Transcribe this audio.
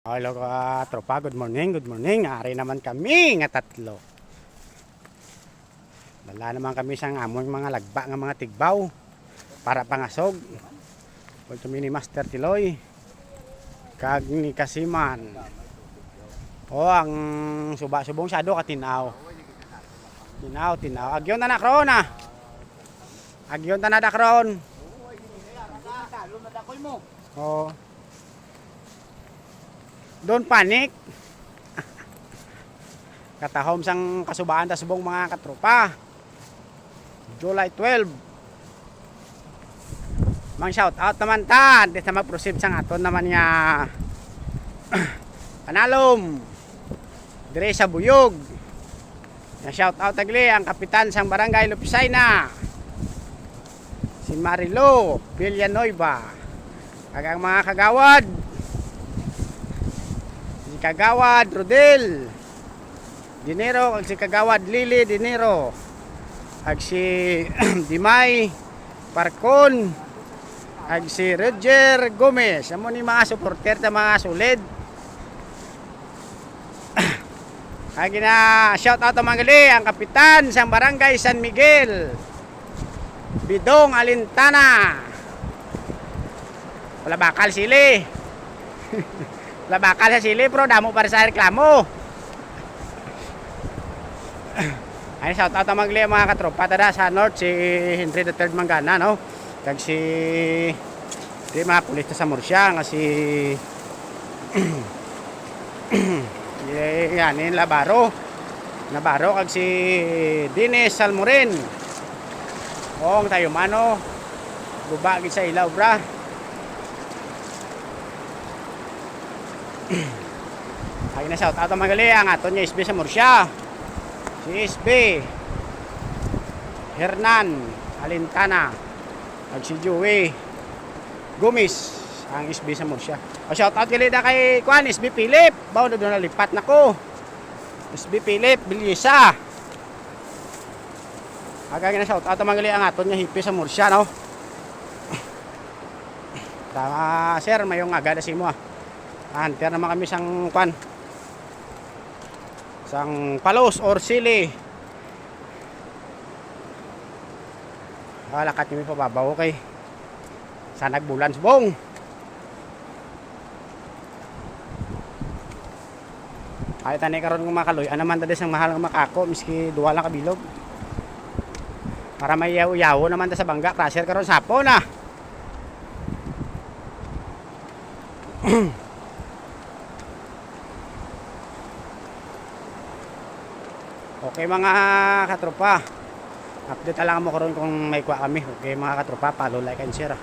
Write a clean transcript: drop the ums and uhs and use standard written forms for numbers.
Hello ka tropa, good morning, good morning. Ari naman kami nga tatlo. Dala naman kami sa among mga lagba nga mga tigbaw para pangasog. Kulto ni Master Tiloy kag ni Kasiman. O ang suba-subong sado katinaw. Tinaw. Agyon na nakron ah. Agyon ta na dakron. Oh. Don't panic. Katahom sang kasubaan ta subong mga katropa. July 12. Mang shout out naman ta. Di sa mag-proceed sang aton naman nga panalom. Dire sa Buyog. Na shout out tagli ang kapitan sang barangay Lupisayna. Si Marilo Villanueva. Kag ang mga kagawad. Kagawad Rodel Dinero, kag si Kagawad Lili Dinero, kag si Dimay Parcon, kag si Roger Gomez. Amo ni mga supporter ta mga sulid. Kag na shout out to Mangali ang kapitan sang barangay San Miguel Bidong Alintana. Wala bakal sili. Bakal sa sili bro, damo para sa reklamo. Ay shout out ang mga katropa tada sa North, si Henry III Mangana no. Kag si di mga pulis sa Murcia nga si yan in Labaro kag si Dines Salmorin. Ong tayo mano guba gid sa ilaw bra. Ay na shout out ang magali ang aton nga SB sa Murcia. Si SB Hernan Alintana at si Joey Gomez ang SB sa Murcia. O shout out gali na kay Kuan SB Philip. Bawo na doon nalipat nako. SB Philip Bilyesa. Aga na shout out ang magali ang aton nga hipi sa Murcia no. Tama sir, mayong aga na simo ah. Hunter naman kami sang kwan sang palos or sili. Lakat kami pababaw kay sa nagbulan subong. Ay tani karon ng makaloy anaman ta sang mahal nga makako miski duwa lang kabilog. Para may yaw-yawo naman ta sa bangga crusher karon sapon ah. Okay mga katropa, update lang mo karon kung may kuha kami. Okay mga katropa, follow, like and share.